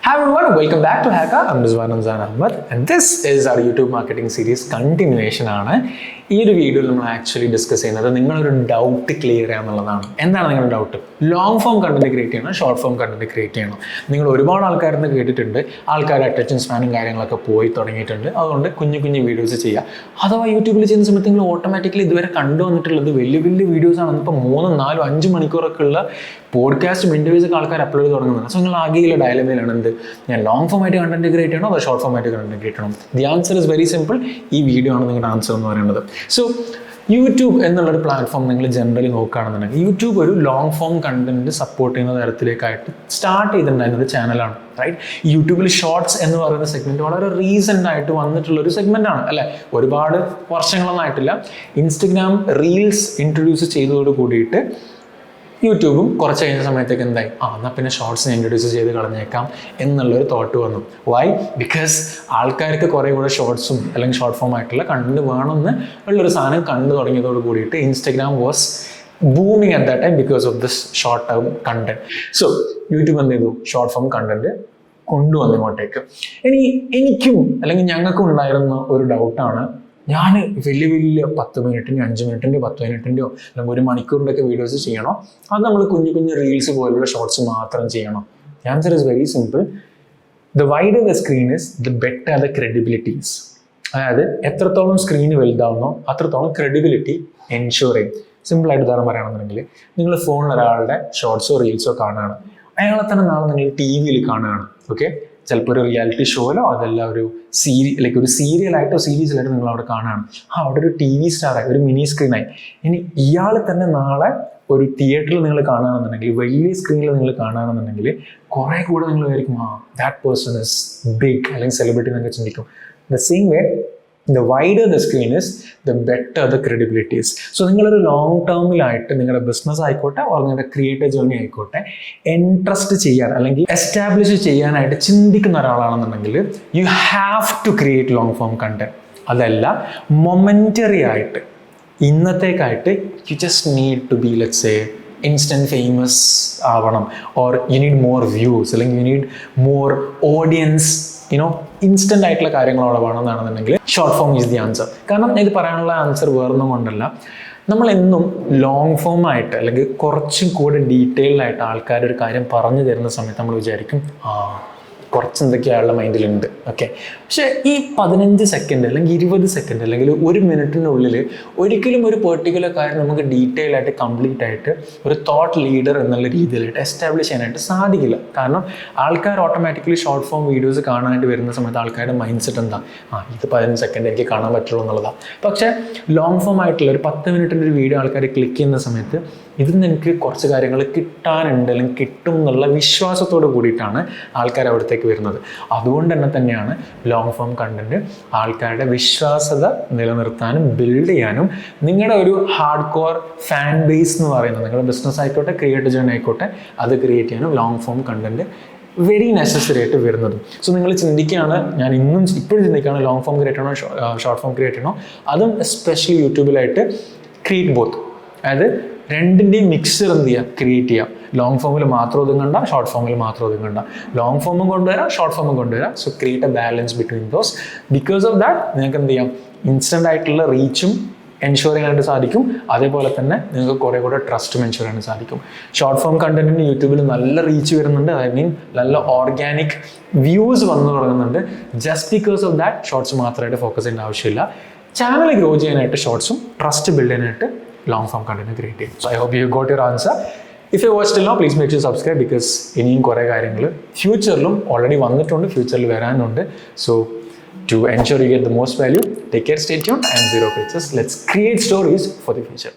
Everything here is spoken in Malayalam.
Hi everyone, welcome back to Hacker. I'm Rizwan Ramzan Ahmed and this is our YouTube marketing series continuation ആണ്. ഈ ഒരു വീഡിയോയിൽ നമ്മൾ ആക്ച്വലി ഡിസ്കസ് ചെയ്യുന്നത് നിങ്ങളൊരു ഡൗട്ട് ക്ലിയർ ചെയ്യുക എന്നുള്ളതാണ്. എന്താണ് നിങ്ങളുടെ doubt? Long form content create ചെയ്യണം, ഷോർട്ട് ഫോം കണ്ടന്റ് ക്രിയേറ്റ് ചെയ്യണം. നിങ്ങൾ ഒരുപാട് ആൾക്കാരിൽ നിന്ന് കേട്ടിട്ടുണ്ട്, ആൾക്കാർ അറ്റൻഷൻ സ്പാനും കാര്യങ്ങളൊക്കെ പോയി തുടങ്ങിയിട്ടുണ്ട്. അതുകൊണ്ട് കുഞ്ഞു കുഞ്ഞു വീഡിയോസ് ചെയ്യുക. അഥവാ യൂട്യൂബിൽ ചെയ്യുന്ന സമയത്ത് നിങ്ങൾ ഓട്ടോമാറ്റിക്കലി ഇതുവരെ കണ്ടുവന്നിട്ടുള്ളത് വലിയ വലിയ വീഡിയോസാണ്. ഇപ്പോൾ 3, 4, 5 മണിക്കൂറൊക്കെ ഉള്ള പോഡ്കാസ്റ്റും ഇൻ്റർവ്യൂസൊക്കെ ആൾക്കാർ അപ്ലോഡ് ചെയ്ത് തുടങ്ങുന്നത്. സോ നിങ്ങൾ ആകെയുള്ള ഡയലമയിലാണ് എന്ത്, ഞാൻ ലോങ് ഫോം ആയിട്ട് കണ്ടന്റ് ക്രിയേറ്റ് ചെയ്യണോ അതോ ഷോർട്ട് ഫോം ആയിട്ട് കണ്ടന്റ് ക്രിയേറ്റ് ചെയ്യണം? The answer is very simple. ഈ വീഡിയോ ആണ് നിങ്ങളുടെ ആൻസർ എന്ന് പറയുന്നത്. സോ യൂട്യൂബ് എന്നുള്ളൊരു പ്ലാറ്റ്ഫോം നിങ്ങൾ ജനറലി നോക്കുകയാണെന്നുണ്ടെങ്കിൽ യൂട്യൂബ് ഒരു ലോങ് ഫോം കണ്ടന്റ് സപ്പോർട്ട് ചെയ്യുന്ന തരത്തിലേക്കായിട്ട് സ്റ്റാർട്ട് ചെയ്തിട്ടുണ്ടായിരുന്ന ഒരു ചാനലാണ്, റൈറ്റ്? യൂട്യൂബിൽ ഷോർട്സ് എന്ന് പറയുന്ന സെഗ്മെന്റ് വളരെ റീസെൻ്റ് ആയിട്ട് വന്നിട്ടുള്ള ഒരു സെഗ്മെന്റ് ആണ്, അല്ലെ? ഒരുപാട് വർഷങ്ങളൊന്നും ആയിട്ടില്ല. ഇൻസ്റ്റഗ്രാം റീൽസ് ഇൻട്രൊഡ്യൂസ് ചെയ്തതോട് കൂടിയിട്ട് യൂട്യൂബും കുറച്ച് കഴിഞ്ഞ സമയത്തേക്ക് എന്തായി, എന്നാൽ പിന്നെ ഷോർട്സിനെ ഇൻട്രൊഡ്യൂസ് ചെയ്ത് കളഞ്ഞേക്കാം എന്നുള്ളൊരു തോട്ട് വന്നു. വൈ? ബിക്കോസ് ആൾക്കാർക്ക് കുറേ കൂടെ ഷോർട്സും അല്ലെങ്കിൽ ഷോർട്ട് ഫോം ആയിട്ടുള്ള കണ്ടന്റ് വേണമെന്ന് ഉള്ളൊരു സാധനം കണ്ടു തുടങ്ങിയതോട് കൂടിയിട്ട് Instagram was booming at that time because of this short term content. So YouTube എന്ത് ചെയ്തു? ഷോർട്ട് ഫോം കണ്ടന്റ് കൊണ്ടുവന്നു ഇങ്ങോട്ടേക്ക്. എനിക്കും അല്ലെങ്കിൽ ഞങ്ങൾക്കും ഉണ്ടായിരുന്ന ഒരു ഡൗട്ടാണ്, ഞാൻ വലിയ വലിയ 10 മിനിറ്റിൻ്റെയോ 5 മിനിറ്റിൻ്റെയോ 10 മിനിറ്റിൻ്റെയോ അല്ലെങ്കിൽ 1 മണിക്കൂറിൻ്റെ ഒക്കെ വീഡിയോസ് ചെയ്യണോ, അത് നമ്മൾ കുഞ്ഞു കുഞ്ഞു റീൽസ് പോലുള്ള ഷോർട്സ് മാത്രം ചെയ്യണോ? The answer is very simple. The wider the screen is the better the credibilities. അതായത് എത്രത്തോളം സ്ക്രീന് വലുതാവുന്നോ അത്രത്തോളം ക്രെഡിബിലിറ്റി എൻഷുർ ചെയ്യും. സിമ്പിളായിട്ട് ഉദാഹരണം പറയുകയാണെന്നുണ്ടെങ്കിൽ, നിങ്ങൾ ഫോണിൽ ഒരാളുടെ ഷോർട്സോ റീൽസോ കാണുകയാണ്, അയാളെ തന്നെ നാളെ നിങ്ങൾ TV കാണുകയാണ്, ഓക്കെ? ചിലപ്പോൾ ഒരു റിയാലിറ്റി ഷോയിലോ അതല്ല ഒരു ഒരു സീരിയലായിട്ടോ സീരീസിലായിട്ടോ നിങ്ങൾ അവിടെ കാണുകയാണ്. അവിടെ ഒരു TV സ്റ്റാറായി, ഒരു മിനി സ്ക്രീനായി. ഇനി ഇയാൾ തന്നെ നാളെ ഒരു തിയേറ്ററിൽ നിങ്ങൾ കാണുകയാണെന്നുണ്ടെങ്കിൽ, വലിയ സ്ക്രീനിൽ നിങ്ങൾ കാണുകയാണെന്നുണ്ടെങ്കിൽ കുറേ കൂടെ നിങ്ങൾ വിചാരിക്കും, ദാറ്റ് പേഴ്സൺ ഇസ് ബിഗ്, അല്ലെങ്കിൽ സെലിബ്രിറ്റി എന്നൊക്കെ ചിന്തിക്കും. The same way the wider the screen is, the better the credibility is. So നിങ്ങളൊരു ലോങ് ടേമിലായിട്ട് നിങ്ങളുടെ ബിസിനസ് ആയിക്കോട്ടെ ഓർ നിങ്ങളുടെ ക്രിയേറ്റീവ് ജേർണി ആയിക്കോട്ടെ ഇൻട്രസ്റ്റ് ചെയ്യാൻ അല്ലെങ്കിൽ എസ്റ്റാബ്ലിഷ് ചെയ്യാനായിട്ട് ചിന്തിക്കുന്ന ഒരാളാണെന്നുണ്ടെങ്കിൽ you have to create long form content. അതല്ല മൊമെൻ്ററി ആയിട്ട് ഇന്നത്തേക്കായിട്ട് you just need to be let's say instant famous ആവണം, or you need more views, അല്ലെങ്കിൽ you need more audience, instant ആയിട്ടുള്ള കാര്യങ്ങളോടെ വേണമെന്നാണെന്നുണ്ടെങ്കിൽ short form is the answer. കാരണം ഇത് പറയാനുള്ള ആൻസർ വേറൊന്നും കൊണ്ടല്ല, നമ്മളെന്നും ലോങ് ഫോം ആയിട്ട് അല്ലെങ്കിൽ കുറച്ചും കൂടെ ഡീറ്റെയിൽഡ് ആയിട്ട് ആൾക്കാർ ഒരു കാര്യം പറഞ്ഞു തരുന്ന സമയത്ത് നമ്മൾ വിചാരിക്കും കുറച്ച് എന്തൊക്കെ അയാളുടെ മൈൻഡിലുണ്ട്, ഓക്കെ? പക്ഷേ ഈ 15 സെക്കൻഡ് അല്ലെങ്കിൽ 20 സെക്കൻഡ് അല്ലെങ്കിൽ 1 മിനിറ്റിനുള്ളിൽ ഒരിക്കലും ഒരു പെർട്ടിക്കുലർ കാര്യം നമുക്ക് ഡീറ്റെയിൽ ആയിട്ട് കംപ്ലീറ്റ് ആയിട്ട് ഒരു തോട്ട് ലീഡർ എന്നുള്ള രീതിയിലായിട്ട് എസ്റ്റാബ്ലിഷ് ചെയ്യാനായിട്ട് സാധിക്കില്ല. കാരണം ആൾക്കാർ ഓട്ടോമാറ്റിക്കലി ഷോർട്ട് ഫോം വീഡിയോസ് കാണാനായിട്ട് വരുന്ന സമയത്ത് ആൾക്കാരുടെ മൈൻഡ് സെറ്റ് എന്താ, ഇത് 15 സെക്കൻഡ് എനിക്ക് കാണാൻ പറ്റുള്ളൂ എന്നുള്ളതാണ്. പക്ഷേ ലോങ് ഫോം ആയിട്ടുള്ള ഒരു 10 മിനിറ്റിൻ്റെ ഒരു വീഡിയോ ആൾക്കാർ ക്ലിക്ക് ചെയ്യുന്ന സമയത്ത് ഇതിൽ നിന്ന് എനിക്ക് കുറച്ച് കാര്യങ്ങൾ കിട്ടാനുണ്ട് അല്ലെങ്കിൽ കിട്ടും എന്നുള്ള വിശ്വാസത്തോട് കൂടിയിട്ടാണ് ആൾക്കാർ അവിടത്തേക്ക് വരുന്നത്. അതുകൊണ്ട് തന്നെയാണ് ലോങ് ഫോം കണ്ടന്റ് ആൾക്കാരുടെ വിശ്വാസത നിലനിർത്താനും ബിൽഡ് ചെയ്യാനും നിങ്ങളുടെ ഒരു ഹാർഡ് കോർ ഫാൻ ബേസ് എന്ന് പറയുന്നത്, നിങ്ങളുടെ ബിസിനസ് ആയിക്കോട്ടെ ക്രിയേറ്റീവ് ജേർണി ആയിക്കോട്ടെ, അത് ക്രിയേറ്റ് ചെയ്യാനും long form content very necessary ആയിട്ട് വരുന്നതും. സോ നിങ്ങൾ ചിന്തിക്കുകയാണ്, ഞാൻ ഇപ്പോഴും ചിന്തിക്കുകയാണ് ലോങ് ഫോം ക്രിയേറ്റ് ചെയ്യണോ ഷോർട്ട് ഫോം ക്രിയേറ്റ് ചെയ്യണോ? അതും എസ്പെഷ്യലി യൂട്യൂബിലായിട്ട് ക്രിയേറ്റ് ബോത്ത്, അതായത് രണ്ടിൻ്റെയും മിക്സർ എന്ത് ചെയ്യുക, ക്രിയേറ്റ് ചെയ്യാം. ലോങ് ഫോമിൽ മാത്രം ഒതുങ്ങണ്ട, ഷോർട്ട് ഫോമിൽ മാത്രം ഒതുങ്ങണ്ട, ലോങ് ഫോമും കൊണ്ടുവരാം ഷോർട്ട് ഫോമും കൊണ്ടുവരാം. So create A balance between those. Because of that നിങ്ങൾക്ക് എന്ത് ചെയ്യാം, ഇൻസ്റ്റൻ്റ് ആയിട്ടുള്ള റീച്ചും എൻഷുർ ചെയ്യാനായിട്ട് സാധിക്കും. അതേപോലെ തന്നെ നിങ്ങൾക്ക് കുറേ കൂടെ ട്രസ്റ്റും എൻഷുർ ചെയ്യാൻ സാധിക്കും. ഷോർട്ട് ഫോം കണ്ടന്റിന് യൂട്യൂബിൽ നല്ല റീച്ച് വരുന്നുണ്ട്, ഐ മീൻ നല്ല ഓർഗാനിക് വ്യൂസ് വന്നു തുടങ്ങുന്നുണ്ട്. Just because of that shorts മാത്രമായിട്ട് ഫോക്കസ് ചെയ്യേണ്ട ആവശ്യമില്ല. ചാനൽ ഗ്രോ ചെയ്യാനായിട്ട് ഷോർട്സും ട്രസ്റ്റ് ബിൽഡ് ചെയ്യാനായിട്ട് ലോങ് ഫോം കണ്ടന്റ് ക്രിയേറ്റ് ചെയ്യും. So I hope you got your answer. If you watch till now please make sure subscribe, because ഇനിയും കുറേ കാര്യങ്ങൾ ഫ്യൂച്ചറിലും ഓൾറെഡി വന്നിട്ടുണ്ട്, ഫ്യൂച്ചറിൽ വരാനുണ്ട്. So to ensure you get the most value, take care, stay tuned, and Zero Pitches. Let's create stories for the future.